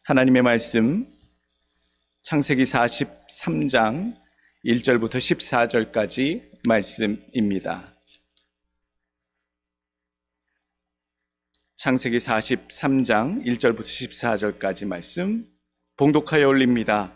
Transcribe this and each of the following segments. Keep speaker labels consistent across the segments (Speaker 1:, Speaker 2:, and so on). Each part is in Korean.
Speaker 1: 하나님의 말씀 창세기 43장 1절부터 14절까지 말씀입니다. 창세기 43장 1절부터 14절까지 말씀 봉독하여 올립니다.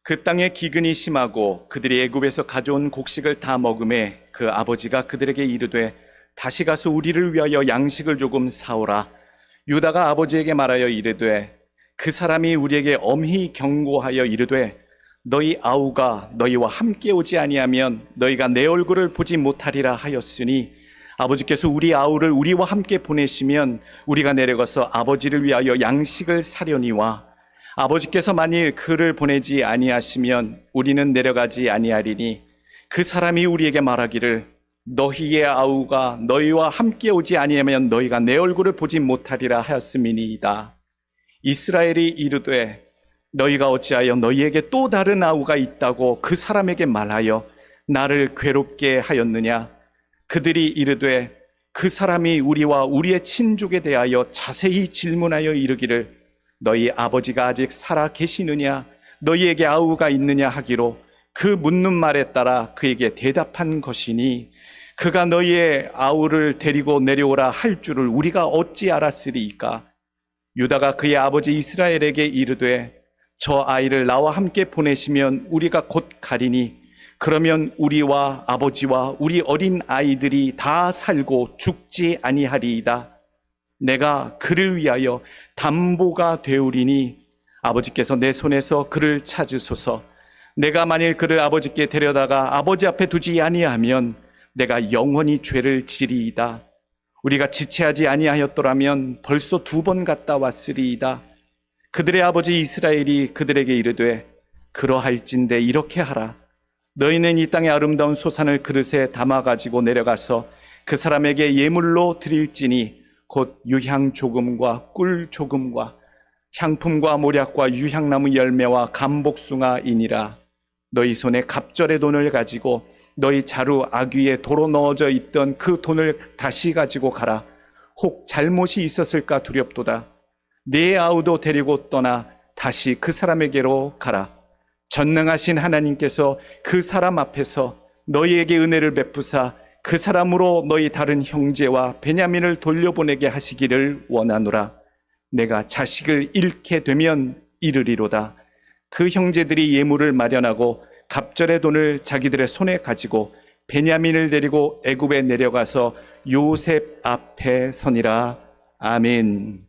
Speaker 1: 그 땅에 기근이 심하고 그들이 애굽에서 가져온 곡식을 다 먹음에 그 아버지가 그들에게 이르되 다시 가서 우리를 위하여 양식을 조금 사오라. 유다가 아버지에게 말하여 이르되 그 사람이 우리에게 엄히 경고하여 이르되 너희 아우가 너희와 함께 오지 아니하면 너희가 내 얼굴을 보지 못하리라 하였으니 아버지께서 우리 아우를 우리와 함께 보내시면 우리가 내려가서 아버지를 위하여 양식을 사려니와 아버지께서 만일 그를 보내지 아니하시면 우리는 내려가지 아니하리니 그 사람이 우리에게 말하기를 너희의 아우가 너희와 함께 오지 아니하면 너희가 내 얼굴을 보지 못하리라 하였음이니이다. 이스라엘이 이르되 너희가 어찌하여 너희에게 또 다른 아우가 있다고 그 사람에게 말하여 나를 괴롭게 하였느냐? 그들이 이르되 그 사람이 우리와 우리의 친족에 대하여 자세히 질문하여 이르기를 너희 아버지가 아직 살아 계시느냐? 너희에게 아우가 있느냐 하기로 그 묻는 말에 따라 그에게 대답한 것이니 그가 너희의 아우를 데리고 내려오라 할 줄을 우리가 어찌 알았으리이까? 유다가 그의 아버지 이스라엘에게 이르되 저 아이를 나와 함께 보내시면 우리가 곧 가리니 그러면 우리와 아버지와 우리 어린 아이들이 다 살고 죽지 아니하리이다. 내가 그를 위하여 담보가 되우리니 아버지께서 내 손에서 그를 찾으소서. 내가 만일 그를 아버지께 데려다가 아버지 앞에 두지 아니하면 내가 영원히 죄를 지리이다. 우리가 지체하지 아니하였더라면 벌써 2번 갔다 왔으리이다. 그들의 아버지 이스라엘이 그들에게 이르되 그러할진대 이렇게 하라. 너희는 이 땅의 아름다운 소산을 그릇에 담아가지고 내려가서 그 사람에게 예물로 드릴지니 곧 유향 조금과 꿀 조금과 향품과 모략과 유향나무 열매와 감복숭아이니라. 너희 손에 갑절의 돈을 가지고 너희 자루 아귀에 도로 넣어져 있던 그 돈을 다시 가지고 가라. 혹 잘못이 있었을까 두렵도다. 네 아우도 데리고 떠나 다시 그 사람에게로 가라. 전능하신 하나님께서 그 사람 앞에서 너희에게 은혜를 베푸사 그 사람으로 너희 다른 형제와 베냐민을 돌려보내게 하시기를 원하노라. 내가 자식을 잃게 되면 이르리로다. 그 형제들이 예물을 마련하고 갑절의 돈을 자기들의 손에 가지고 베냐민을 데리고 애굽에 내려가서 요셉 앞에 서니라. 아멘.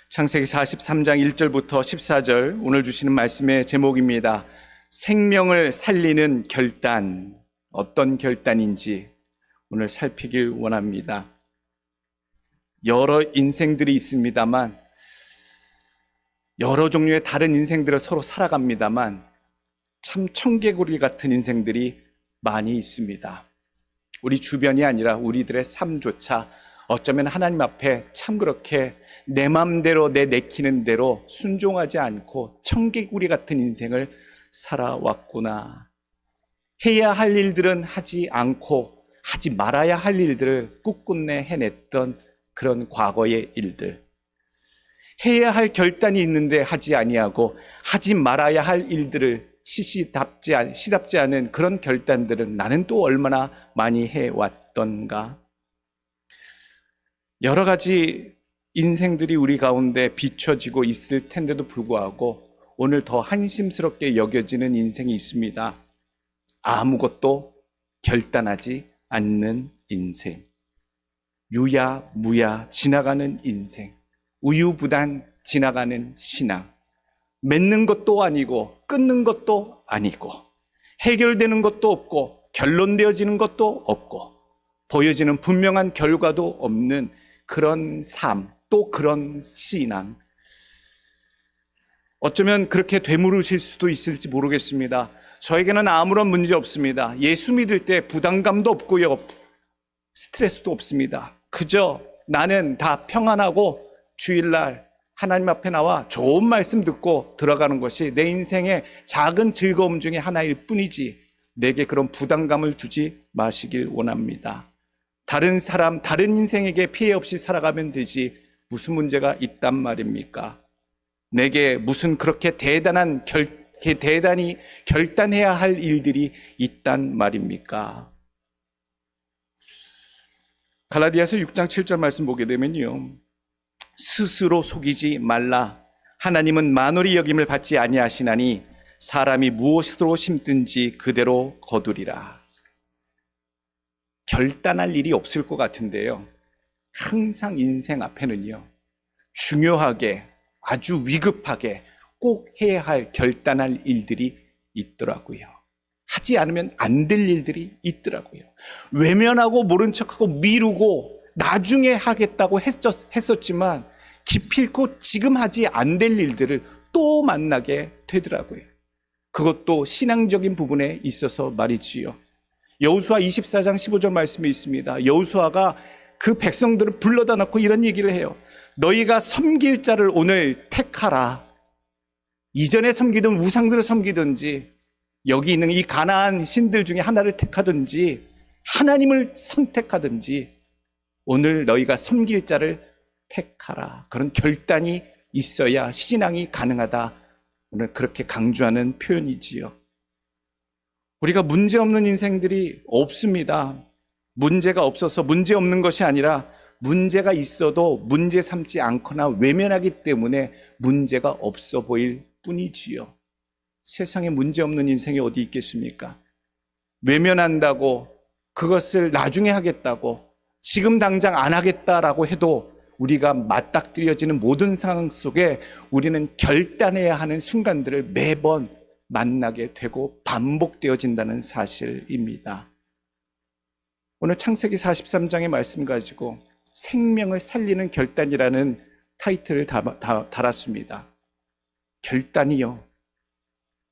Speaker 1: 창세기 43장 1절부터 14절 오늘 주시는 말씀의 제목입니다. 생명을 살리는 결단. 어떤 결단인지 오늘 살피길 원합니다. 여러 인생들이 있습니다만 여러 종류의 다른 인생들을 서로 살아갑니다만 참 청개구리 같은 인생들이 많이 있습니다. 우리 주변이 아니라 우리들의 삶조차 어쩌면 하나님 앞에 참 그렇게 내 맘대로 내키는 대로 순종하지 않고 청개구리 같은 인생을 살아왔구나. 해야 할 일들은 하지 않고 하지 말아야 할 일들을 꿋꿋내 해냈던 그런 과거의 일들. 해야 할 결단이 있는데 하지 아니하고 하지 말아야 할 일들을 시답지 않은 그런 결단들은 나는 또 얼마나 많이 해왔던가. 여러 가지 인생들이 우리 가운데 비춰지고 있을 텐데도 불구하고 오늘 더 한심스럽게 여겨지는 인생이 있습니다. 아무것도 결단하지 않는 인생. 유야무야 지나가는 인생. 우유부단 지나가는 신앙. 맺는 것도 아니고 끊는 것도 아니고 해결되는 것도 없고 결론되어지는 것도 없고 보여지는 분명한 결과도 없는 그런 삶, 또 그런 신앙. 어쩌면 그렇게 되물으실 수도 있을지 모르겠습니다. 저에게는 아무런 문제 없습니다. 예수 믿을 때 부담감도 없고요, 스트레스도 없습니다. 그저 나는 다 평안하고 주일날 하나님 앞에 나와 좋은 말씀 듣고 들어가는 것이 내 인생의 작은 즐거움 중에 하나일 뿐이지 내게 그런 부담감을 주지 마시길 원합니다. 다른 사람, 다른 인생에게 피해 없이 살아가면 되지 무슨 문제가 있단 말입니까? 내게 무슨 그렇게 대단히 결단해야 할 일들이 있단 말입니까? 갈라디아서 6장 7절 말씀 보게 되면요, 스스로 속이지 말라. 하나님은 만홀히 여김을 받지 아니하시나니 사람이 무엇으로 심든지 그대로 거두리라. 결단할 일이 없을 것 같은데요, 항상 인생 앞에는요, 중요하게, 아주 위급하게 꼭 해야 할, 결단할 일들이 있더라고요. 하지 않으면 안 될 일들이 있더라고요. 외면하고 모른 척하고 미루고 나중에 하겠다고 했었지만 기필코 지금 하지 안 될 일들을 또 만나게 되더라고요. 그것도 신앙적인 부분에 있어서 말이지요. 여호수아 24장 15절 말씀이 있습니다. 여호수아가 그 백성들을 불러다 놓고 이런 얘기를 해요. 너희가 섬길 자를 오늘 택하라. 이전에 섬기던 우상들을 섬기든지, 여기 있는 이 가나안 신들 중에 하나를 택하든지, 하나님을 선택하든지, 오늘 너희가 섬길 자를 택하라. 그런 결단이 있어야 신앙이 가능하다. 오늘 그렇게 강조하는 표현이지요. 우리가 문제 없는 인생들이 없습니다. 문제가 없어서 문제 없는 것이 아니라 문제가 있어도 문제 삼지 않거나 외면하기 때문에 문제가 없어 보일 뿐이지요. 세상에 문제 없는 인생이 어디 있겠습니까? 외면한다고, 그것을 나중에 하겠다고, 지금 당장 안 하겠다라고 해도 우리가 맞닥뜨려지는 모든 상황 속에 우리는 결단해야 하는 순간들을 매번 만나게 되고 반복되어진다는 사실입니다. 오늘 창세기 43장의 말씀 가지고 생명을 살리는 결단이라는 타이틀을 달았습니다. 결단이요,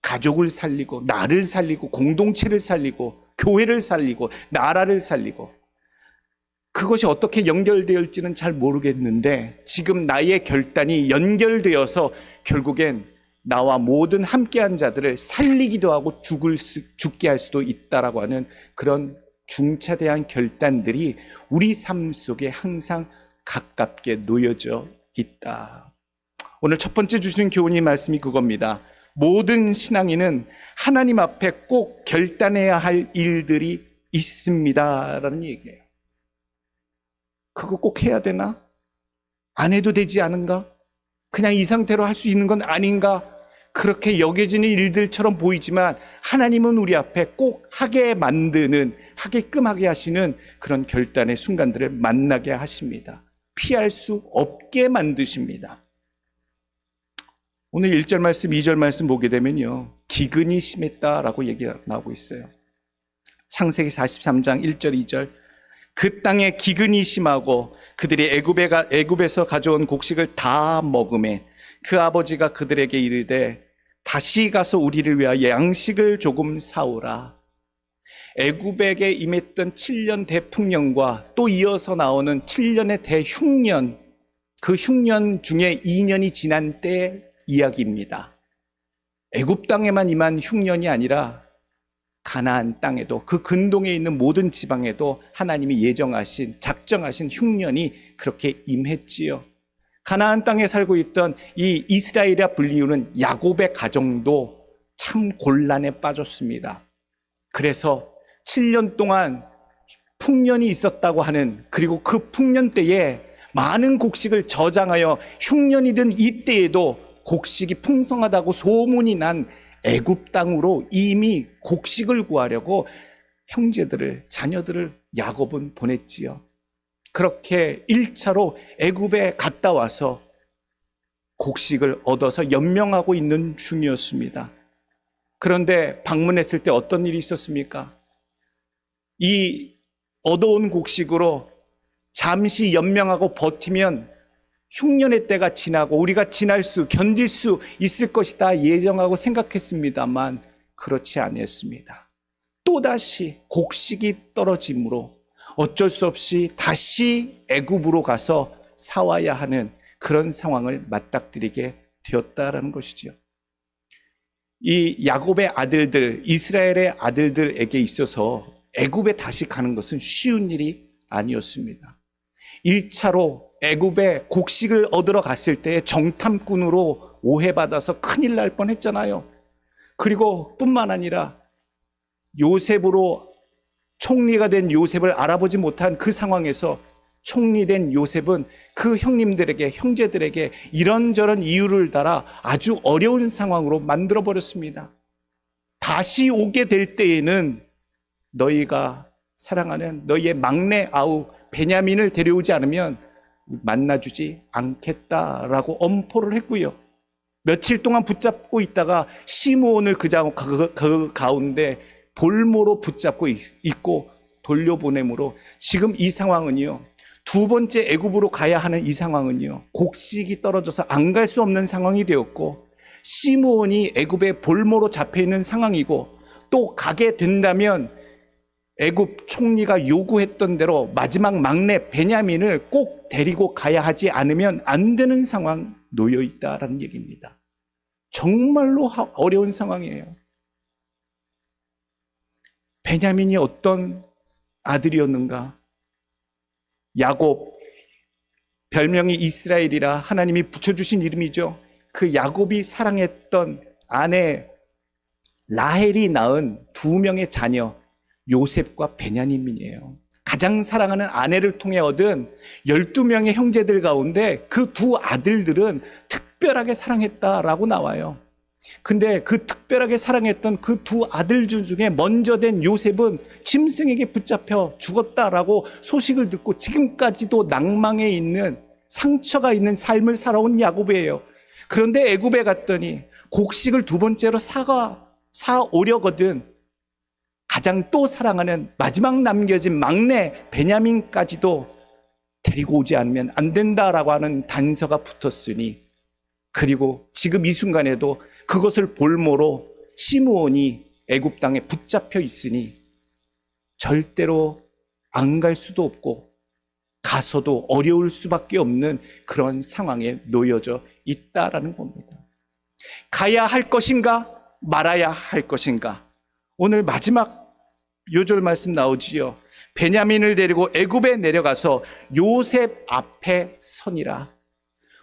Speaker 1: 가족을 살리고 나를 살리고 공동체를 살리고 교회를 살리고 나라를 살리고, 그것이 어떻게 연결되었을지는 잘 모르겠는데 지금 나의 결단이 연결되어서 결국엔 나와 모든 함께한 자들을 살리기도 하고 죽게 할 수도 있다라고 하는 그런 중차대한 결단들이 우리 삶 속에 항상 가깝게 놓여져 있다. 오늘 첫 번째 주시는 교훈이 말씀이 그겁니다. 모든 신앙인은 하나님 앞에 꼭 결단해야 할 일들이 있습니다라는 얘기예요. 그거 꼭 해야 되나? 안 해도 되지 않은가? 그냥 이 상태로 할 수 있는 건 아닌가? 그렇게 여겨지는 일들처럼 보이지만 하나님은 우리 앞에 꼭 하게 만드는, 하게끔 하게 하시는 그런 결단의 순간들을 만나게 하십니다. 피할 수 없게 만드십니다. 오늘 1절 말씀, 2절 말씀 보게 되면요, 기근이 심했다라고 얘기가 나오고 있어요. 창세기 43장 1절 2절, 그 땅에 기근이 심하고 그들이 애굽에서 가져온 곡식을 다 먹음에 그 아버지가 그들에게 이르되 다시 가서 우리를 위하여 양식을 조금 사오라. 애굽에게 임했던 7년 대풍년과 또 이어서 나오는 7년의 대흉년, 그 흉년 중에 2년이 지난 때 이야기입니다. 애굽 땅에만 임한 흉년이 아니라 가나안 땅에도, 그 근동에 있는 모든 지방에도 하나님이 예정하신, 작정하신 흉년이 그렇게 임했지요. 가나안 땅에 살고 있던 이 이스라엘이라 불리우는 야곱의 가정도 참 곤란에 빠졌습니다. 그래서 7년 동안 풍년이 있었다고 하는, 그리고 그 풍년 때에 많은 곡식을 저장하여 흉년이든 이때에도 곡식이 풍성하다고 소문이 난 애굽 땅으로 이미 곡식을 구하려고 형제들을, 자녀들을 야곱은 보냈지요. 그렇게 1차로 애굽에 갔다 와서 곡식을 얻어서 연명하고 있는 중이었습니다. 그런데 방문했을 때 어떤 일이 있었습니까? 이 얻어온 곡식으로 잠시 연명하고 버티면 흉년의 때가 지나고 우리가 견딜 수 있을 것이다 예정하고 생각했습니다만 그렇지 아니었습니다. 또다시 곡식이 떨어지므로 어쩔 수 없이 다시 애굽으로 가서 사와야 하는 그런 상황을 맞닥뜨리게 되었다라는 것이죠. 이 야곱의 아들들, 이스라엘의 아들들에게 있어서 애굽에 다시 가는 것은 쉬운 일이 아니었습니다. 1차로 애굽에 곡식을 얻으러 갔을 때 정탐꾼으로 오해받아서 큰일 날 뻔했잖아요. 그리고 뿐만 아니라 요셉으로 총리가 된 요셉을 알아보지 못한 그 상황에서 총리된 요셉은 그 형님들에게, 형제들에게 이런저런 이유를 달아 아주 어려운 상황으로 만들어버렸습니다. 다시 오게 될 때에는 너희가 사랑하는 너희의 막내 아우 베냐민을 데려오지 않으면 만나주지 않겠다라고 엄포를 했고요. 며칠 동안 붙잡고 있다가 시므온을 그 가운데 볼모로 붙잡고 있고 돌려보내므로 지금 이 상황은요, 두 번째 애굽으로 가야 하는 이 상황은요, 곡식이 떨어져서 안 갈 수 없는 상황이 되었고, 시므온이 애굽의 볼모로 잡혀있는 상황이고, 또 가게 된다면 애굽 총리가 요구했던 대로 마지막 막내 베냐민을 꼭 데리고 가야 하지 않으면 안 되는 상황 놓여 있다라는 얘기입니다. 정말로 어려운 상황이에요. 베냐민이 어떤 아들이었는가? 야곱, 별명이 이스라엘이라 하나님이 붙여주신 이름이죠. 그 야곱이 사랑했던 아내 라헬이 낳은 두 명의 자녀 요셉과 베냐민이에요. 가장 사랑하는 아내를 통해 얻은 12명의 형제들 가운데 그 두 아들들은 특별하게 사랑했다라고 나와요. 근데 그 특별하게 사랑했던 그 두 아들 중에 먼저 된 요셉은 짐승에게 붙잡혀 죽었다라고 소식을 듣고 지금까지도 낭망에 있는, 상처가 있는 삶을 살아온 야곱이에요. 그런데 애굽에 갔더니 곡식을 두 번째로 사오려거든 가장 또 사랑하는 마지막 남겨진 막내 베냐민까지도 데리고 오지 않으면 안 된다라고 하는 단서가 붙었으니, 그리고 지금 이 순간에도 그것을 볼모로 시므온이 애굽 땅에 붙잡혀 있으니 절대로 안 갈 수도 없고 가서도 어려울 수밖에 없는 그런 상황에 놓여져 있다라는 겁니다. 가야 할 것인가 말아야 할 것인가? 오늘 마지막 요절 말씀 나오지요. 베냐민을 데리고 애굽에 내려가서 요셉 앞에 서니라.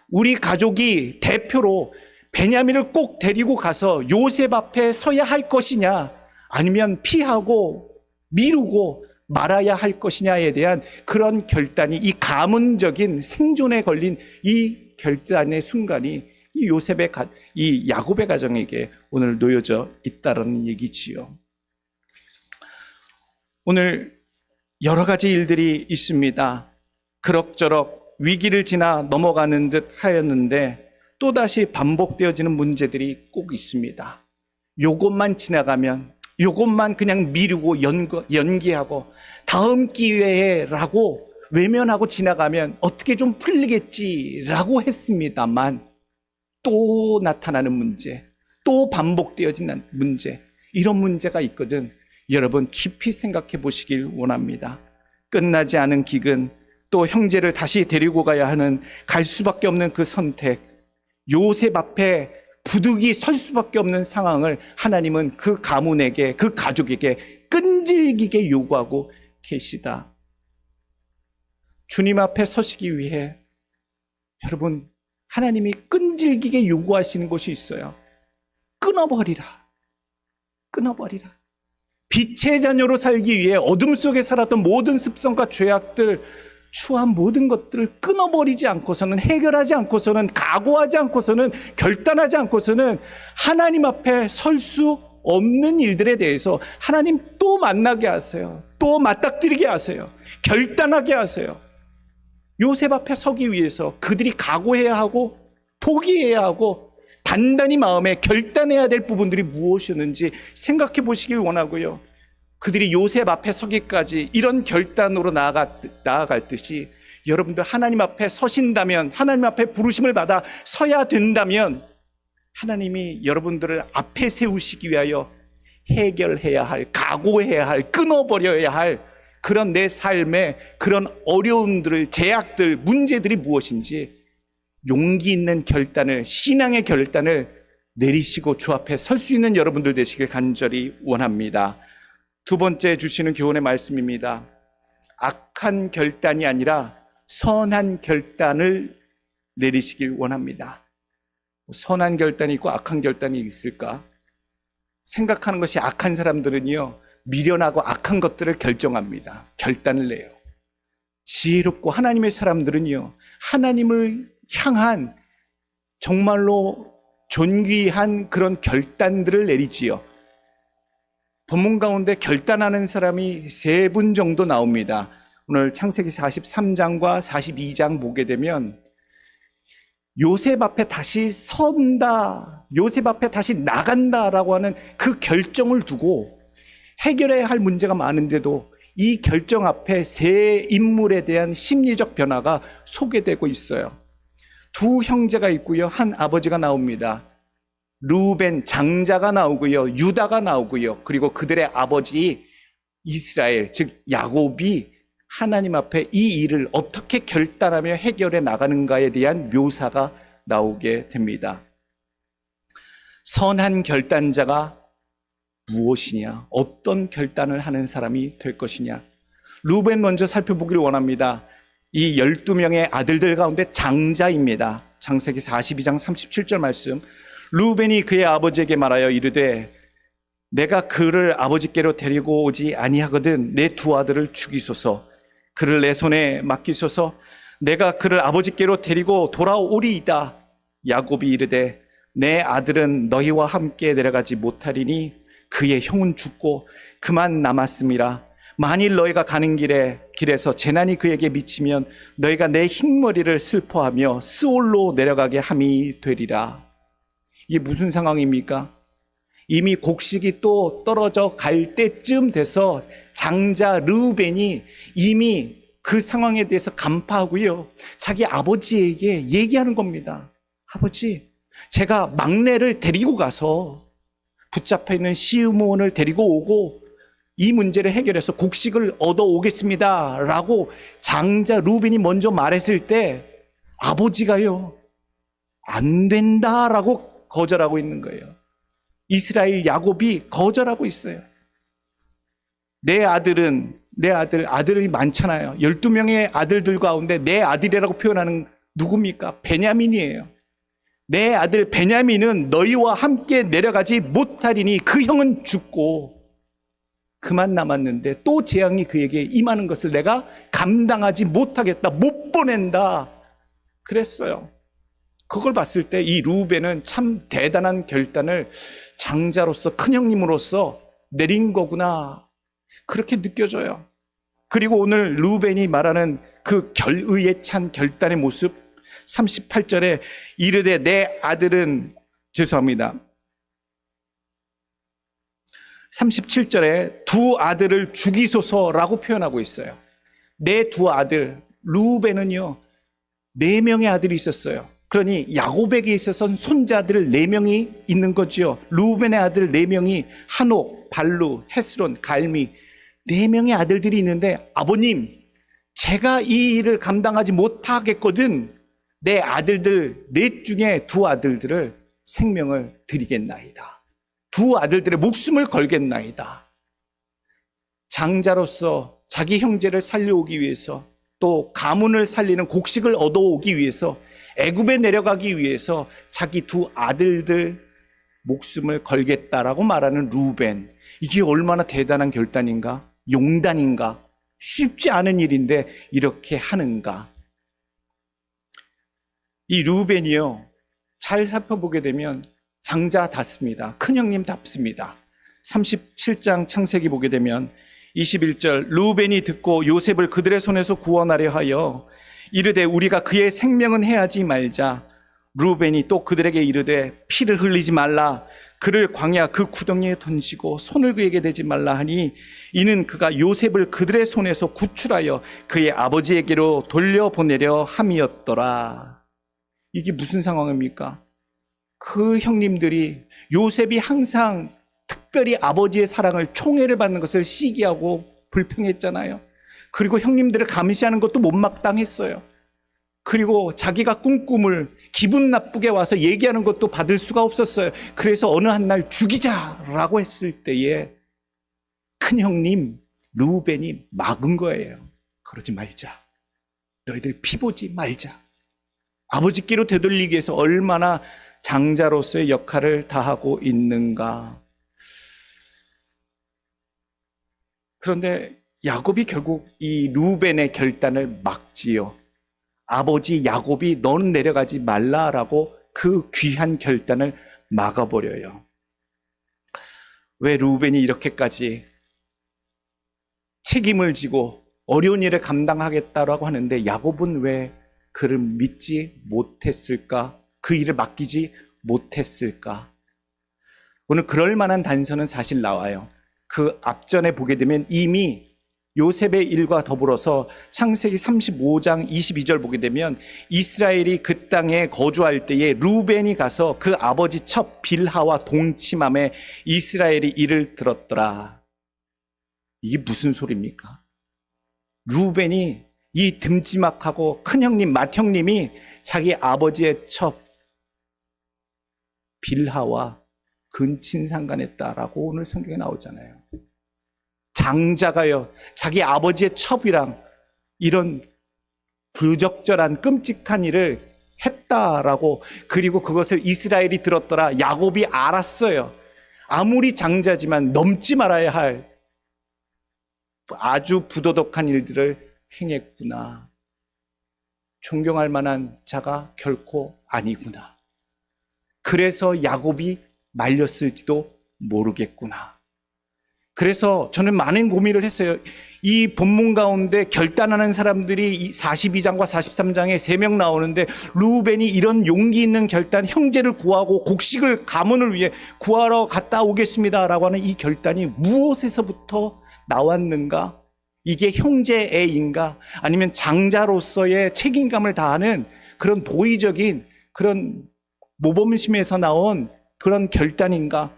Speaker 1: 우리 가족이 대표로 베냐민을 꼭 데리고 가서 요셉 앞에 서야 할 것이냐, 아니면 피하고 미루고 말아야 할 것이냐에 대한 그런 결단이, 이 가문적인 생존에 걸린 이 결단의 순간이 이 야곱의 가정에게 오늘 놓여져 있다는 얘기지요. 오늘 여러 가지 일들이 있습니다. 그럭저럭 위기를 지나 넘어가는 듯 하였는데 또다시 반복되어지는 문제들이 꼭 있습니다. 요것만 지나가면, 요것만 그냥 미루고 연기하고 다음 기회에라고 외면하고 지나가면 어떻게 좀 풀리겠지라고 했습니다만 또 나타나는 문제, 또 반복되어지는 문제, 이런 문제가 있거든. 여러분 깊이 생각해 보시길 원합니다. 끝나지 않은 기근, 또 형제를 다시 데리고 가야 하는, 갈 수밖에 없는 그 선택, 요셉 앞에 부득이 설 수밖에 없는 상황을 하나님은 그 가문에게, 그 가족에게 끈질기게 요구하고 계시다. 주님 앞에 서시기 위해 여러분, 하나님이 끈질기게 요구하시는 것이 있어요. 끊어버리라. 끊어버리라. 빛의 자녀로 살기 위해 어둠 속에 살았던 모든 습성과 죄악들, 추한 모든 것들을 끊어버리지 않고서는, 해결하지 않고서는, 각오하지 않고서는, 결단하지 않고서는 하나님 앞에 설 수 없는 일들에 대해서 하나님 또 만나게 하세요. 또 맞닥뜨리게 하세요. 결단하게 하세요. 요셉 앞에 서기 위해서 그들이 각오해야 하고 포기해야 하고 단단히 마음에 결단해야 될 부분들이 무엇이었는지 생각해 보시길 원하고요. 그들이 요셉 앞에 서기까지 이런 결단으로 나아갈 듯이 여러분들 하나님 앞에 서신다면, 하나님 앞에 부르심을 받아 서야 된다면 하나님이 여러분들을 앞에 세우시기 위하여 해결해야 할, 각오해야 할, 끊어버려야 할 그런 내 삶의 그런 어려움들을, 제약들, 문제들이 무엇인지 용기 있는 결단을, 신앙의 결단을 내리시고 주 앞에 설 수 있는 여러분들 되시길 간절히 원합니다. 두 번째 주시는 교훈의 말씀입니다. 악한 결단이 아니라 선한 결단을 내리시길 원합니다. 선한 결단이 있고 악한 결단이 있을까? 생각하는 것이 악한 사람들은요, 미련하고 악한 것들을 결정합니다. 결단을 내요. 지혜롭고 하나님의 사람들은요, 하나님을 향한 정말로 존귀한 그런 결단들을 내리지요. 본문 가운데 결단하는 사람이 3분 정도 나옵니다. 오늘 창세기 43장과 42장 보게 되면 요셉 앞에 다시 선다, 요셉 앞에 다시 나간다라고 하는 그 결정을 두고 해결해야 할 문제가 많은데도 이 결정 앞에 세 인물에 대한 심리적 변화가 소개되고 있어요. 두 형제가 있고요, 한 아버지가 나옵니다. 루벤 장자가 나오고요, 유다가 나오고요, 그리고 그들의 아버지 이스라엘, 즉 야곱이 하나님 앞에 이 일을 어떻게 결단하며 해결해 나가는가에 대한 묘사가 나오게 됩니다. 선한 결단자가 무엇이냐? 어떤 결단을 하는 사람이 될 것이냐? 루벤 먼저 살펴보기를 원합니다. 이 12명의 아들들 가운데 장자입니다. 창세기 42장 37절 말씀. 루벤이 그의 아버지에게 말하여 이르되 내가 그를 아버지께로 데리고 오지 아니하거든 내 두 아들을 죽이소서. 그를 내 손에 맡기소서. 내가 그를 아버지께로 데리고 돌아오리이다. 야곱이 이르되 내 아들은 너희와 함께 내려가지 못하리니 그의 형은 죽고 그만 남았음이라. 만일 너희가 가는 길에서 재난이 그에게 미치면 너희가 내 흰머리를 슬퍼하며 스올로 내려가게 함이 되리라. 이게 무슨 상황입니까? 이미 곡식이 또 떨어져 갈 때쯤 돼서 장자 르우벤이 이미 그 상황에 대해서 간파하고요, 자기 아버지에게 얘기하는 겁니다. 아버지, 제가 막내를 데리고 가서 붙잡혀 있는 시므온을 데리고 오고 이 문제를 해결해서 곡식을 얻어오겠습니다 라고 장자 르우벤이 먼저 말했을 때 아버지가요, 안 된다라고 거절하고 있는 거예요. 이스라엘 야곱이 거절하고 있어요. 내 아들이 많잖아요. 12명의 아들들 가운데 내 아들이라고 표현하는 누굽니까? 베냐민이에요. 내 아들 베냐민은 너희와 함께 내려가지 못하리니 그 형은 죽고 그만 남았는데 또 재앙이 그에게 임하는 것을 내가 감당하지 못하겠다, 못 보낸다 그랬어요. 그걸 봤을 때 이 루벤은 참 대단한 결단을 장자로서, 큰형님으로서 내린 거구나, 그렇게 느껴져요. 그리고 오늘 루벤이 말하는 그 결의에 찬 결단의 모습, 38절에 이르되 내 아들은, 죄송합니다, 37절에 두 아들을 죽이소서라고 표현하고 있어요. 내 두 아들, 루벤은요 4명의 아들이 있었어요. 그러니 야곱에게 있어서는 손자들 4명이 있는 거죠. 루벤의 아들 4명이 한옥, 발루, 헤스론, 갈미 4명의 아들들이 있는데, 아버님, 제가 이 일을 감당하지 못하겠거든 내 아들들 넷 중에 두 아들들을 생명을 드리겠나이다. 두 아들들의 목숨을 걸겠나이다. 장자로서 자기 형제를 살려오기 위해서, 또 가문을 살리는 곡식을 얻어오기 위해서, 애굽에 내려가기 위해서 자기 두 아들들 목숨을 걸겠다라고 말하는 루벤, 이게 얼마나 대단한 결단인가, 용단인가, 쉽지 않은 일인데 이렇게 하는가. 이 루벤이요, 잘 살펴보게 되면 장자답습니다. 큰형님답습니다. 37장 창세기 보게 되면 21절, 루벤이 듣고 요셉을 그들의 손에서 구원하려 하여 이르되 우리가 그의 생명은 해하지 말자. 루벤이 또 그들에게 이르되 피를 흘리지 말라. 그를 광야 그 구덩이에 던지고 손을 그에게 대지 말라 하니 이는 그가 요셉을 그들의 손에서 구출하여 그의 아버지에게로 돌려보내려 함이었더라. 이게 무슨 상황입니까? 그 형님들이 요셉이 항상 특별히 아버지의 사랑을, 총애를 받는 것을 시기하고 불평했잖아요. 그리고 형님들을 감시하는 것도 못마땅했어요. 그리고 자기가 꾼 꿈을 기분 나쁘게 와서 얘기하는 것도 받을 수가 없었어요. 그래서 어느 한 날 죽이자라고 했을 때에 큰형님 루벤이 막은 거예요. 그러지 말자. 너희들 피 보지 말자. 아버지께로 되돌리기 위해서 얼마나 장자로서의 역할을 다하고 있는가. 그런데 야곱이 결국 이 루벤의 결단을 막지요. 아버지 야곱이 너는 내려가지 말라라고 그 귀한 결단을 막아버려요. 왜 루벤이 이렇게까지 책임을 지고 어려운 일을 감당하겠다라고 하는데 야곱은 왜 그를 믿지 못했을까? 그 일을 맡기지 못했을까? 오늘 그럴 만한 단서는 사실 나와요. 그 앞전에 보게 되면 이미 요셉의 일과 더불어서 창세기 35장 22절 보게 되면 이스라엘이 그 땅에 거주할 때에 루벤이 가서 그 아버지 첩 빌하와 동침함에 이스라엘이 이를 들었더라. 이게 무슨 소리입니까? 루벤이 이 듬지막하고 큰형님, 맏형님이 자기 아버지의 첩 빌하와 근친상간했다라고 오늘 성경에 나오잖아요. 장자가요, 자기 아버지의 첩이랑 이런 부적절한 끔찍한 일을 했다라고, 그리고 그것을 이스라엘이 들었더라. 야곱이 알았어요. 아무리 장자지만 넘지 말아야 할 아주 부도덕한 일들을 행했구나. 존경할 만한 자가 결코 아니구나. 그래서 야곱이 말렸을지도 모르겠구나. 그래서 저는 많은 고민을 했어요. 이 본문 가운데 결단하는 사람들이 42장과 43장에 3명 나오는데 루벤이 이런 용기 있는 결단, 형제를 구하고 곡식을 가문을 위해 구하러 갔다 오겠습니다라고 하는 이 결단이 무엇에서부터 나왔는가? 이게 형제애인가? 아니면 장자로서의 책임감을 다하는 그런 도의적인 그런 모범심에서 나온 그런 결단인가?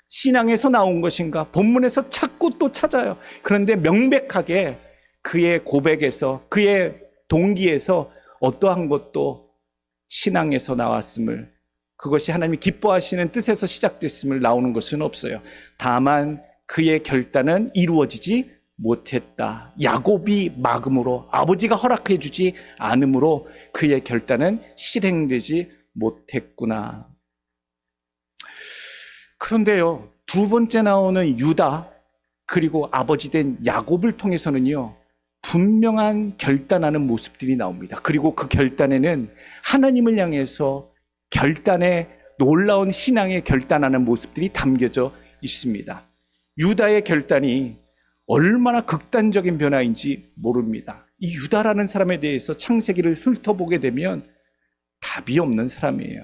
Speaker 1: 신앙에서 나온 것인가? 본문에서 찾고 또 찾아요. 그런데 명백하게 그의 고백에서, 그의 동기에서 어떠한 것도 신앙에서 나왔음을, 그것이 하나님이 기뻐하시는 뜻에서 시작됐음을 나오는 것은 없어요. 다만 그의 결단은 이루어지지 못했다. 야곱이 막음으로, 아버지가 허락해 주지 않음으로 그의 결단은 실행되지 못했구나. 그런데요, 두 번째 나오는 유다, 그리고 아버지 된 야곱을 통해서는요, 분명한 결단하는 모습들이 나옵니다. 그리고 그 결단에는 하나님을 향해서 결단의 놀라운 신앙의 결단하는 모습들이 담겨져 있습니다. 유다의 결단이 얼마나 극단적인 변화인지 모릅니다. 이 유다라는 사람에 대해서 창세기를 훑어보게 되면 답이 없는 사람이에요.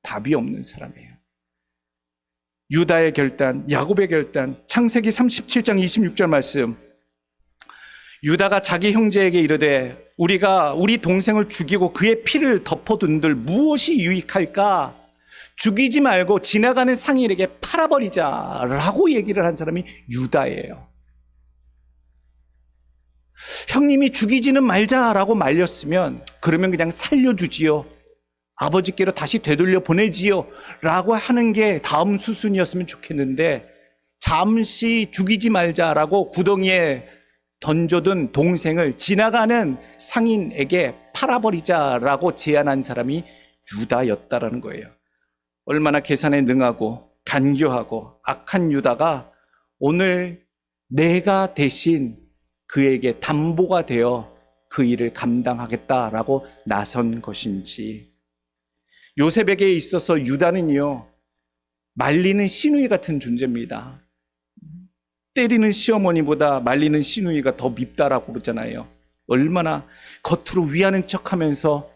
Speaker 1: 답이 없는 사람이에요. 유다의 결단, 야곱의 결단, 창세기 37장 26절 말씀. 유다가 자기 형제에게 이르되 우리가 우리 동생을 죽이고 그의 피를 덮어둔들 무엇이 유익할까? 죽이지 말고 지나가는 상인에게 팔아버리자라고 얘기를 한 사람이 유다예요. 형님이 죽이지는 말자라고 말렸으면 그러면 그냥 살려주지요. 아버지께로 다시 되돌려 보내지요 라고 하는 게 다음 수순이었으면 좋겠는데, 잠시 죽이지 말자라고 구덩이에 던져둔 동생을 지나가는 상인에게 팔아버리자라고 제안한 사람이 유다였다라는 거예요. 얼마나 계산에 능하고 간교하고 악한 유다가 오늘 내가 대신 그에게 담보가 되어 그 일을 감당하겠다라고 나선 것인지. 요셉에게 있어서 유다는요, 말리는 시누이 같은 존재입니다. 때리는 시어머니보다 말리는 시누이가 더 밉다라고 그러잖아요. 얼마나 겉으로 위하는 척하면서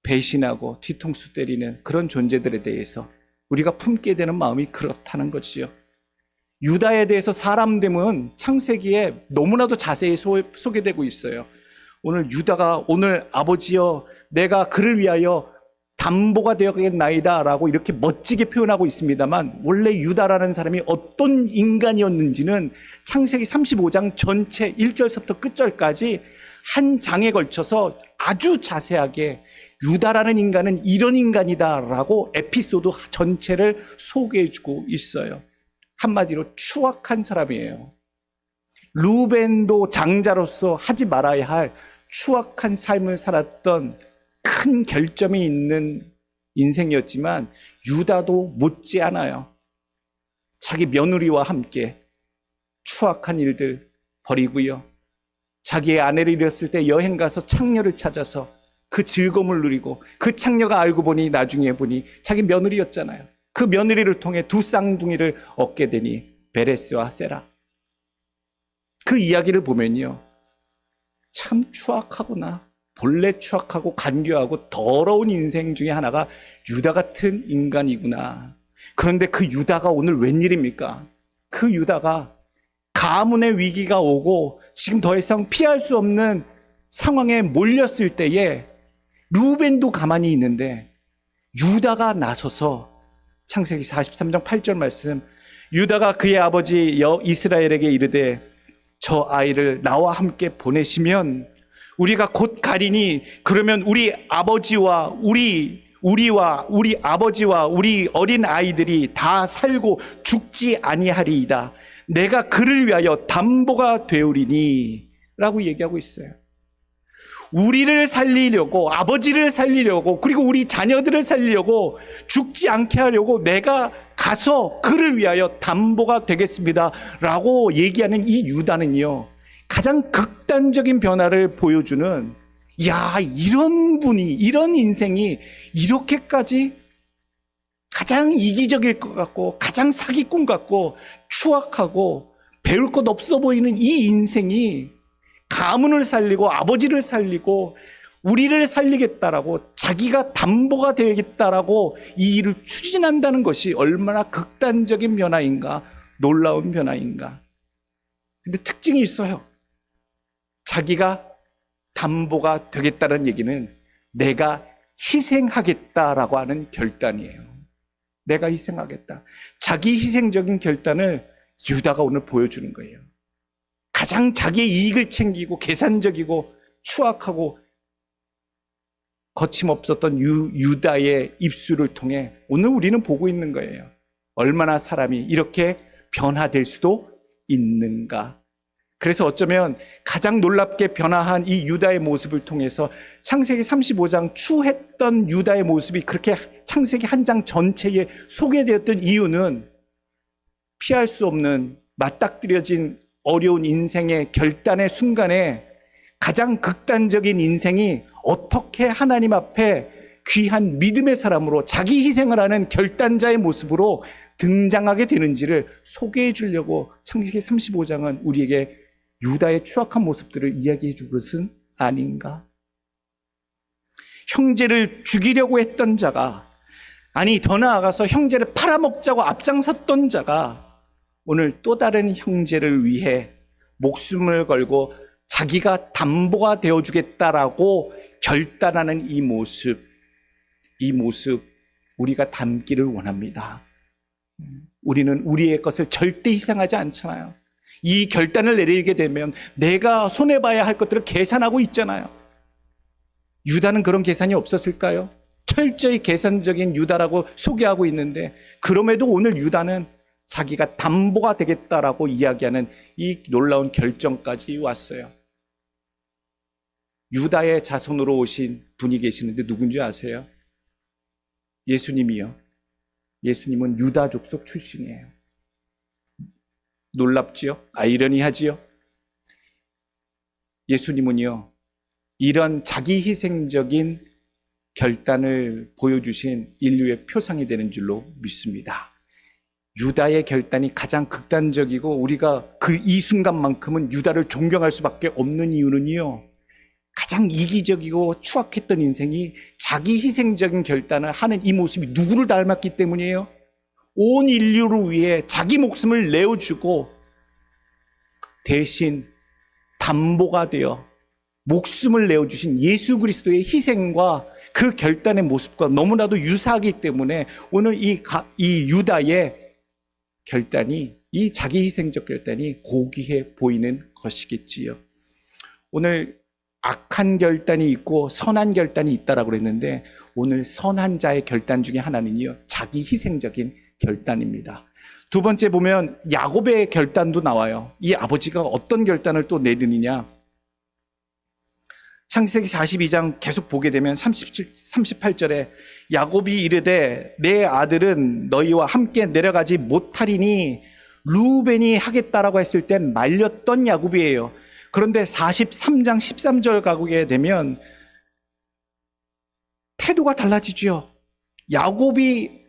Speaker 1: 배신하고 뒤통수 때리는 그런 존재들에 대해서 우리가 품게 되는 마음이 그렇다는 거지요. 유다에 대해서 사람됨은 창세기에 너무나도 자세히 소개되고 있어요. 오늘 유다가 오늘 아버지여 내가 그를 위하여 담보가 되어가겠나이다 라고 이렇게 멋지게 표현하고 있습니다만, 원래 유다라는 사람이 어떤 인간이었는지는 창세기 35장 전체 1절부터 끝절까지 한 장에 걸쳐서 아주 자세하게 유다라는 인간은 이런 인간이다 라고 에피소드 전체를 소개해주고 있어요. 한마디로 추악한 사람이에요. 루벤도 장자로서 하지 말아야 할 추악한 삶을 살았던 큰 결점이 있는 인생이었지만 유다도 못지않아요. 자기 며느리와 함께 추악한 일들 벌이고요. 자기의 아내를 잃었을 때 여행 가서 창녀를 찾아서 그 즐거움을 누리고, 그 창녀가 알고 보니 나중에 보니 자기 며느리였잖아요. 그 며느리를 통해 두 쌍둥이를 얻게 되니 베레스와 세라. 그 이야기를 보면요, 참 추악하구나. 본래 추악하고 간교하고 더러운 인생 중에 하나가 유다 같은 인간이구나. 그런데 그 유다가 오늘 웬일입니까? 그 유다가 가문의 위기가 오고 지금 더 이상 피할 수 없는 상황에 몰렸을 때에 루벤도 가만히 있는데 유다가 나서서, 창세기 43장 8절 말씀, 유다가 그의 아버지 이스라엘에게 이르되 저 아이를 나와 함께 보내시면 우리가 곧 가리니 그러면 우리 아버지와 우리 아버지와 우리 어린 아이들이 다 살고 죽지 아니하리이다. 내가 그를 위하여 담보가 되오리니 라고 얘기하고 있어요. 우리를 살리려고, 아버지를 살리려고, 그리고 우리 자녀들을 살리려고, 죽지 않게 하려고 내가 가서 그를 위하여 담보가 되겠습니다 라고 얘기하는 이 유다는요, 가장 극단적인 변화를 보여주는, 야, 이런 분이, 이런 인생이 이렇게까지 가장 이기적일 것 같고, 가장 사기꾼 같고, 추악하고 배울 것 없어 보이는 이 인생이 가문을 살리고 아버지를 살리고 우리를 살리겠다라고, 자기가 담보가 되겠다라고 이 일을 추진한다는 것이 얼마나 극단적인 변화인가, 놀라운 변화인가. 근데 특징이 있어요. 자기가 담보가 되겠다는 얘기는 내가 희생하겠다라고 하는 결단이에요. 내가 희생하겠다. 자기 희생적인 결단을 유다가 오늘 보여주는 거예요. 가장 자기의 이익을 챙기고 계산적이고 추악하고 거침없었던 유다의 입술을 통해 오늘 우리는 보고 있는 거예요. 얼마나 사람이 이렇게 변화될 수도 있는가. 그래서 어쩌면 가장 놀랍게 변화한 이 유다의 모습을 통해서 창세기 35장 추했던 유다의 모습이 그렇게 창세기 한 장 전체에 소개되었던 이유는 피할 수 없는 맞닥뜨려진 어려운 인생의 결단의 순간에 가장 극단적인 인생이 어떻게 하나님 앞에 귀한 믿음의 사람으로 자기 희생을 하는 결단자의 모습으로 등장하게 되는지를 소개해 주려고 창세기 35장은 우리에게 유다의 추악한 모습들을 이야기해 준 것은 아닌가? 형제를 죽이려고 했던 자가, 아니 더 나아가서 형제를 팔아먹자고 앞장섰던 자가 오늘 또 다른 형제를 위해 목숨을 걸고 자기가 담보가 되어주겠다라고 결단하는 이 모습 우리가 담기를 원합니다. 우리는 우리의 것을 절대 희생하지 않잖아요. 이 결단을 내리게 되면 내가 손해봐야 할 것들을 계산하고 있잖아요. 유다는 그런 계산이 없었을까요? 철저히 계산적인 유다라고 소개하고 있는데, 그럼에도 오늘 유다는 자기가 담보가 되겠다라고 이야기하는 이 놀라운 결정까지 왔어요. 유다의 자손으로 오신 분이 계시는데 누군지 아세요? 예수님이요. 예수님은 유다 족속 출신이에요. 놀랍지요? 아이러니하지요? 예수님은요, 이런 자기 희생적인 결단을 보여주신 인류의 표상이 되는 줄로 믿습니다. 유다의 결단이 가장 극단적이고 우리가 이 순간만큼은 유다를 존경할 수밖에 없는 이유는요, 가장 이기적이고 추악했던 인생이 자기 희생적인 결단을 하는 이 모습이 누구를 닮았기 때문이에요? 온 인류를 위해 자기 목숨을 내어주고 대신 담보가 되어 목숨을 내어주신 예수 그리스도의 희생과 그 결단의 모습과 너무나도 유사하기 때문에 오늘 이 유다의 결단이, 이 자기 희생적 결단이 고귀해 보이는 것이겠지요. 오늘 악한 결단이 있고 선한 결단이 있다라고 그랬는데, 오늘 선한 자의 결단 중에 하나는요, 자기 희생적인 결단입니다. 두 번째 보면 야곱의 결단도 나와요. 이 아버지가 어떤 결단을 또 내리느냐.
Speaker 2: 창세기 42장 계속 보게 되면 38절에 야곱이 이르되 내 아들은 너희와 함께 내려가지 못하리니 루벤이 하겠다라고 했을 땐 말렸던 야곱이에요. 그런데 43장 13절 가게 되면 태도가 달라지죠. 야곱이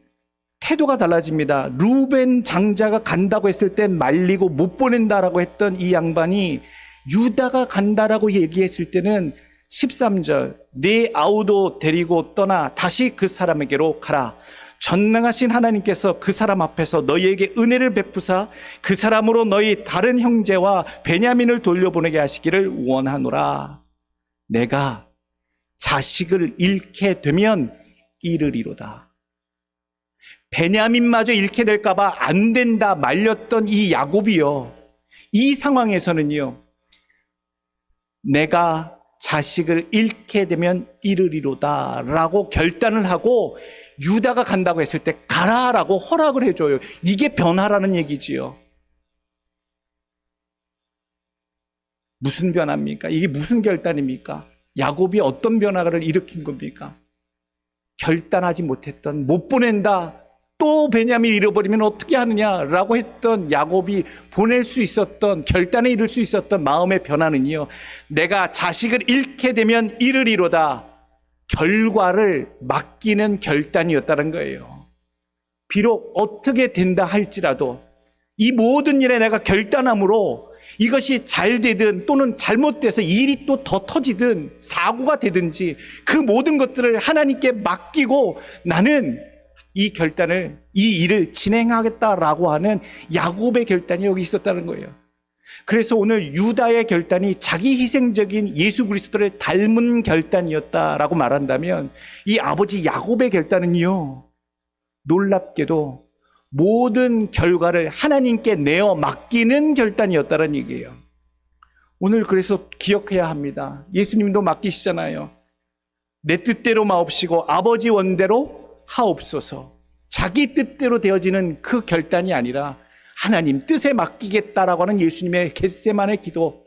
Speaker 2: 태도가 달라집니다. 루벤 장자가 간다고 했을 땐 말리고 못 보낸다라고 했던 이 양반이 유다가 간다라고 얘기했을 때는 13절 네 아우도 데리고 떠나 다시 그 사람에게로 가라. 전능하신 하나님께서 그 사람 앞에서 너희에게 은혜를 베푸사 그 사람으로 너희 다른 형제와 베냐민을 돌려보내게 하시기를 원하노라. 내가 자식을 잃게 되면 이르리로다. 베냐민마저 잃게 될까 봐 안 된다 말렸던 이 야곱이요, 이 상황에서는요, 내가 자식을 잃게 되면 이르리로다 라고 결단을 하고 유다가 간다고 했을 때 가라라고 허락을 해줘요. 이게 변화라는 얘기지요. 무슨 변화입니까? 이게 무슨 결단입니까? 야곱이 어떤 변화를 일으킨 겁니까? 결단하지 못했던, 못 보낸다, 또 베냐민 잃어버리면 어떻게 하느냐라고 했던 야곱이 보낼 수 있었던, 결단에 이를 수 있었던 마음의 변화는요, 내가 자식을 잃게 되면 이르리로다, 결과를 맡기는 결단이었다는 거예요. 비록 어떻게 된다 할지라도 이 모든 일에 내가 결단함으로 이것이 잘 되든 또는 잘못돼서 일이 또 더 터지든 사고가 되든지 그 모든 것들을 하나님께 맡기고 나는 이 결단을, 이 일을 진행하겠다라고 하는 야곱의 결단이 여기 있었다는 거예요. 그래서 오늘 유다의 결단이 자기 희생적인 예수 그리스도를 닮은 결단이었다라고 말한다면 이 아버지 야곱의 결단은요, 놀랍게도 모든 결과를 하나님께 내어 맡기는 결단이었다는 얘기예요. 오늘 그래서 기억해야 합니다. 예수님도 맡기시잖아요. 내 뜻대로 마옵시고 아버지 원대로 하옵소서. 자기 뜻대로 되어지는 그 결단이 아니라 하나님 뜻에 맡기겠다라고 하는 예수님의 겟세마네 기도.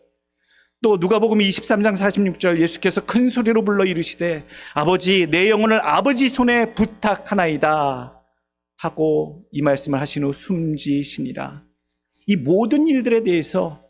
Speaker 2: 또 누가복음 23장 46절 예수께서 큰 소리로 불러 이르시되 아버지 내 영혼을 아버지 손에 부탁하나이다 하고 이 말씀을 하신 후 숨지시니라. 이 모든 일들에 대해서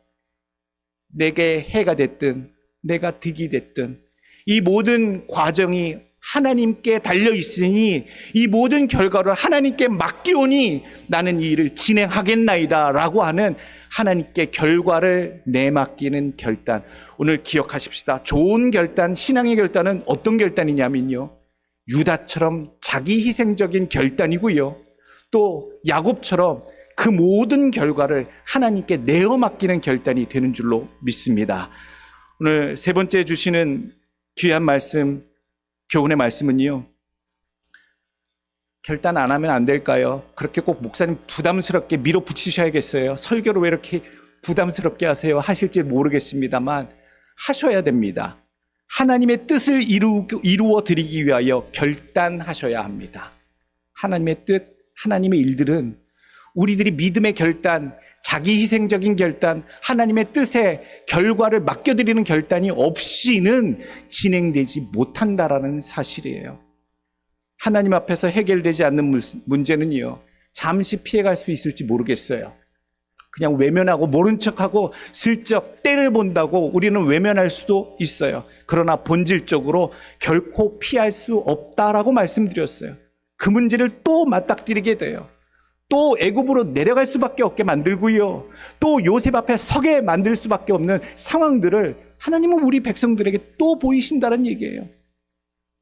Speaker 2: 내게 해가 됐든 내가 득이 됐든 이 모든 과정이 하나님께 달려 있으니 이 모든 결과를 하나님께 맡기오니 나는 이 일을 진행하겠나이다 라고 하는 하나님께 결과를 내맡기는 결단. 오늘 기억하십시다. 좋은 결단, 신앙의 결단은 어떤 결단이냐면요, 유다처럼 자기 희생적인 결단이고요, 또 야곱처럼 그 모든 결과를 하나님께 내어 맡기는 결단이 되는 줄로 믿습니다. 오늘 세 번째 주시는 귀한 말씀, 교훈의 말씀은요, 결단 안 하면 안 될까요? 그렇게 꼭 목사님 부담스럽게 밀어붙이셔야겠어요. 설교를 왜 이렇게 부담스럽게 하세요? 하실지 모르겠습니다만 하셔야 됩니다. 하나님의 뜻을 이루어 드리기 위하여 결단하셔야 합니다. 하나님의 뜻, 하나님의 일들은 우리들이 믿음의 결단, 자기 희생적인 결단, 하나님의 뜻에 결과를 맡겨드리는 결단이 없이는 진행되지 못한다라는 사실이에요. 하나님 앞에서 해결되지 않는 문제는요, 잠시 피해갈 수 있을지 모르겠어요. 그냥 외면하고 모른 척하고 슬쩍 때를 본다고 우리는 외면할 수도 있어요. 그러나 본질적으로 결코 피할 수 없다라고 말씀드렸어요. 그 문제를 또 맞닥뜨리게 돼요. 또 애굽으로 내려갈 수밖에 없게 만들고요, 또 요셉 앞에 서게 만들 수밖에 없는 상황들을 하나님은 우리 백성들에게 또 보이신다는 얘기예요.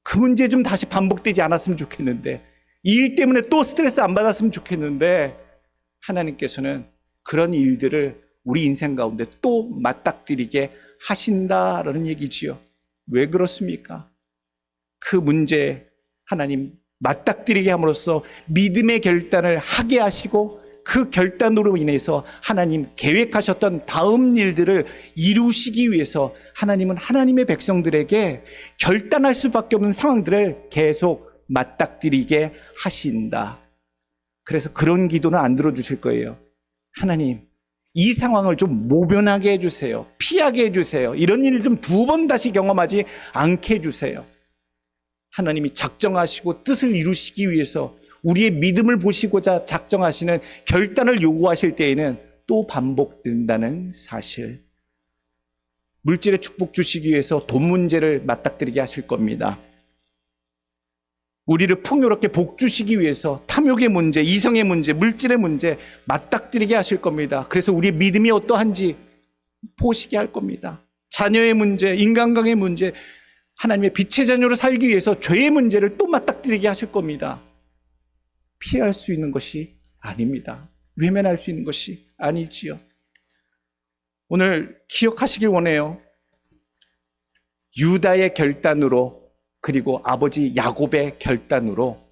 Speaker 2: 그 문제 좀 다시 반복되지 않았으면 좋겠는데, 이 일 때문에 또 스트레스 안 받았으면 좋겠는데, 하나님께서는 그런 일들을 우리 인생 가운데 또 맞닥뜨리게 하신다라는 얘기지요. 왜 그렇습니까? 그 문제 하나님 맞닥뜨리게 함으로써 믿음의 결단을 하게 하시고 그 결단으로 인해서 하나님 계획하셨던 다음 일들을 이루시기 위해서 하나님은 하나님의 백성들에게 결단할 수밖에 없는 상황들을 계속 맞닥뜨리게 하신다. 그래서 그런 기도는 안 들어주실 거예요. 하나님, 이 상황을 좀 모면하게 해주세요. 피하게 해주세요. 이런 일을 좀 두 번 다시 경험하지 않게 해주세요. 하나님이 작정하시고 뜻을 이루시기 위해서 우리의 믿음을 보시고자 작정하시는 결단을 요구하실 때에는 또 반복된다는 사실. 물질의 축복 주시기 위해서 돈 문제를 맞닥뜨리게 하실 겁니다. 우리를 풍요롭게 복 주시기 위해서 탐욕의 문제, 이성의 문제, 물질의 문제 맞닥뜨리게 하실 겁니다. 그래서 우리의 믿음이 어떠한지 보시게 할 겁니다. 자녀의 문제, 인간관계의 문제, 하나님의 빛의 자녀로 살기 위해서 죄의 문제를 또 맞닥뜨리게 하실 겁니다. 피할 수 있는 것이 아닙니다. 외면할 수 있는 것이 아니지요. 오늘 기억하시길 원해요. 유다의 결단으로 그리고 아버지 야곱의 결단으로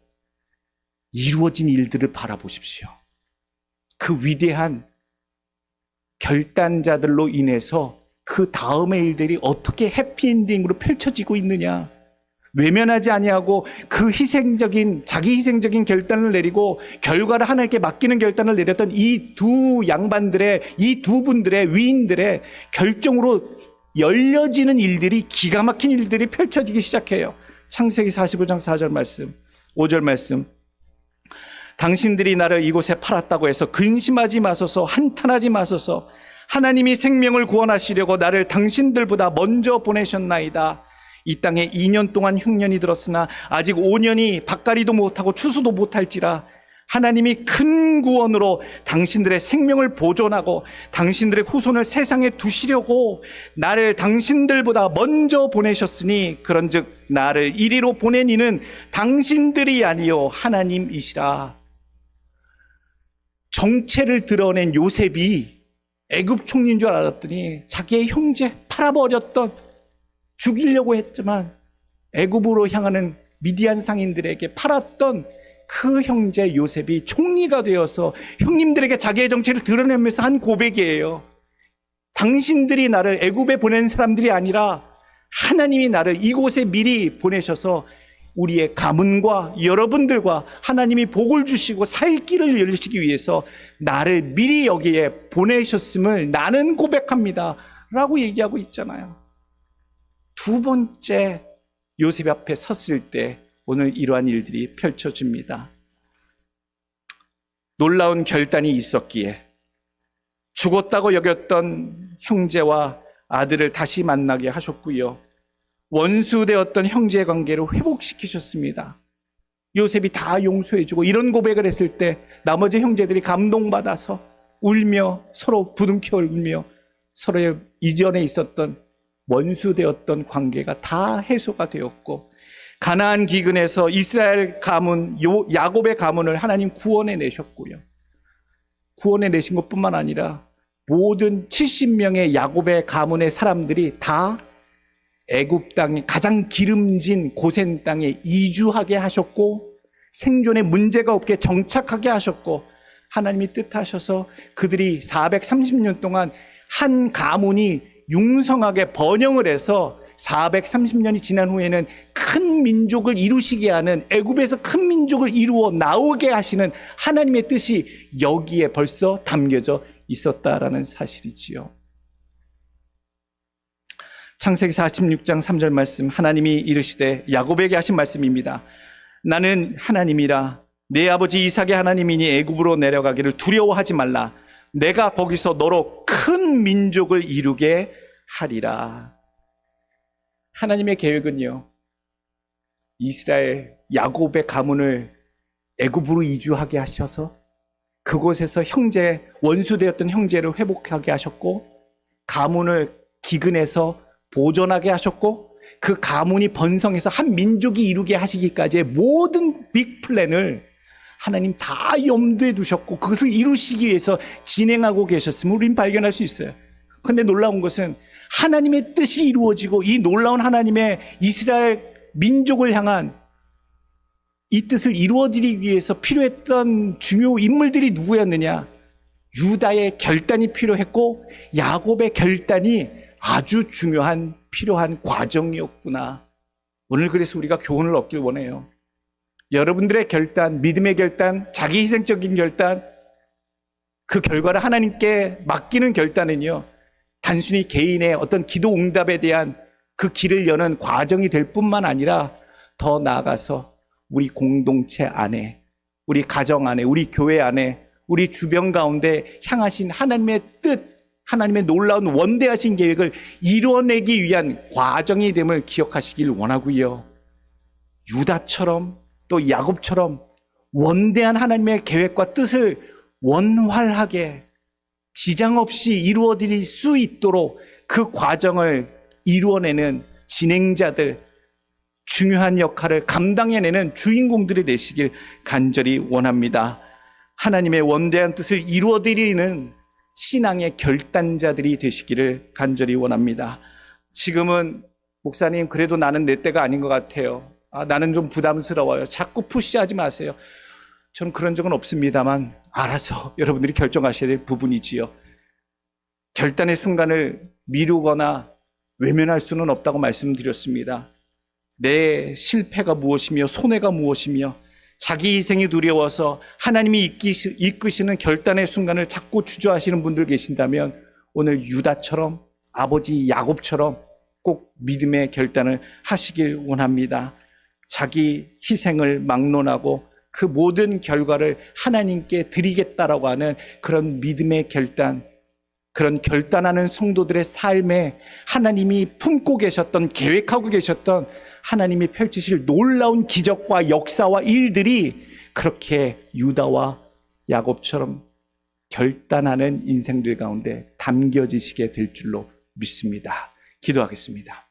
Speaker 2: 이루어진 일들을 바라보십시오. 그 위대한 결단자들로 인해서 그 다음의 일들이 어떻게 해피엔딩으로 펼쳐지고 있느냐. 외면하지 아니하고 그 자기 희생적인 결단을 내리고 결과를 하나님께 맡기는 결단을 내렸던 이 두 분들의 위인들의 결정으로 열려지는 일들이, 기가 막힌 일들이 펼쳐지기 시작해요. 창세기 45장 4절 말씀, 5절 말씀. 당신들이 나를 이곳에 팔았다고 해서 근심하지 마소서, 한탄하지 마소서. 하나님이 생명을 구원하시려고 나를 당신들보다 먼저 보내셨나이다. 이 땅에 2년 동안 흉년이 들었으나 아직 5년이 밭갈이도 못하고 추수도 못할지라. 하나님이 큰 구원으로 당신들의 생명을 보존하고 당신들의 후손을 세상에 두시려고 나를 당신들보다 먼저 보내셨으니 그런즉 나를 이리로 보낸 이는 당신들이 아니요 하나님이시라. 정체를 드러낸 요셉이 애굽 총리인 줄 알았더니 자기의 형제 팔아버렸던, 죽이려고 했지만 애굽으로 향하는 미디안 상인들에게 팔았던 그 형제 요셉이 총리가 되어서 형님들에게 자기의 정체를 드러내면서 한 고백이에요. 당신들이 나를 애굽에 보낸 사람들이 아니라 하나님이 나를 이곳에 미리 보내셔서 우리의 가문과 여러분들과 하나님이 복을 주시고 살 길을 열으시기 위해서 나를 미리 여기에 보내셨음을 나는 고백합니다 라고 얘기하고 있잖아요. 두 번째 요셉 앞에 섰을 때 오늘 이러한 일들이 펼쳐집니다. 놀라운 결단이 있었기에 죽었다고 여겼던 형제와 아들을 다시 만나게 하셨고요. 원수되었던 형제의 관계를 회복시키셨습니다. 요셉이 다 용서해주고 이런 고백을 했을 때 나머지 형제들이 감동받아서 울며 서로 부둥켜 울며 서로의 이전에 있었던 원수되었던 관계가 다 해소가 되었고 가나안 기근에서 이스라엘 가문, 야곱의 가문을 하나님 구원해 내셨고요. 구원해 내신 것뿐만 아니라 모든 70명의 야곱의 가문의 사람들이 다 애굽 땅에 가장 기름진 고센 땅에 이주하게 하셨고 생존에 문제가 없게 정착하게 하셨고 하나님이 뜻하셔서 그들이 430년 동안 한 가문이 융성하게 번영을 해서 430년이 지난 후에는 큰 민족을 이루시게 하는, 애굽에서 큰 민족을 이루어 나오게 하시는 하나님의 뜻이 여기에 벌써 담겨져 있었다라는 사실이지요. 창세기 46장 3절 말씀, 하나님이 이르시되 야곱에게 하신 말씀입니다. 나는 하나님이라 내 아버지 이삭의 하나님이니 애굽으로 내려가기를 두려워하지 말라. 내가 거기서 너로 큰 민족을 이루게 하리라. 하나님의 계획은요, 이스라엘 야곱의 가문을 애굽으로 이주하게 하셔서 그곳에서 원수되었던 형제를 회복하게 하셨고 가문을 기근해서 보존하게 하셨고 그 가문이 번성해서 한 민족이 이루게 하시기까지의 모든 빅 플랜을 하나님 다 염두에 두셨고 그것을 이루시기 위해서 진행하고 계셨음을 우리는 발견할 수 있어요. 그런데 놀라운 것은 하나님의 뜻이 이루어지고 이 놀라운 하나님의 이스라엘 민족을 향한 이 뜻을 이루어드리기 위해서 필요했던 중요 인물들이 누구였느냐? 유다의 결단이 필요했고 야곱의 결단이 아주 필요한 과정이었구나. 오늘 그래서 우리가 교훈을 얻길 원해요. 여러분들의 결단, 믿음의 결단, 자기 희생적인 결단, 그 결과를 하나님께 맡기는 결단은요, 단순히 개인의 어떤 기도 응답에 대한 그 길을 여는 과정이 될 뿐만 아니라 더 나아가서 우리 공동체 안에, 우리 가정 안에, 우리 교회 안에, 우리 주변 가운데 향하신 하나님의 뜻, 하나님의 놀라운 원대하신 계획을 이루어내기 위한 과정이 됨을 기억하시길 원하고요. 유다처럼 또 야곱처럼 원대한 하나님의 계획과 뜻을 원활하게 지장 없이 이루어드릴 수 있도록 그 과정을 이루어내는 진행자들, 중요한 역할을 감당해내는 주인공들이 되시길 간절히 원합니다. 하나님의 원대한 뜻을 이루어드리는 신앙의 결단자들이 되시기를 간절히 원합니다. 지금은 목사님 그래도 나는 내 때가 아닌 것 같아요. 나는 좀 부담스러워요. 자꾸 푸시하지 마세요. 저는 그런 적은 없습니다만 알아서 여러분들이 결정하셔야 될 부분이지요. 결단의 순간을 미루거나 외면할 수는 없다고 말씀드렸습니다. 내 실패가 무엇이며 손해가 무엇이며 자기 희생이 두려워서 하나님이 이끄시는 결단의 순간을 자꾸 주저하시는 분들 계신다면 오늘 유다처럼 아버지 야곱처럼 꼭 믿음의 결단을 하시길 원합니다. 자기 희생을 막론하고 그 모든 결과를 하나님께 드리겠다라고 하는 그런 믿음의 결단, 그런 결단하는 성도들의 삶에 하나님이 품고 계셨던, 계획하고 계셨던 하나님이 펼치실 놀라운 기적과 역사와 일들이 그렇게 유다와 야곱처럼 결단하는 인생들 가운데 담겨지시게 될 줄로 믿습니다. 기도하겠습니다.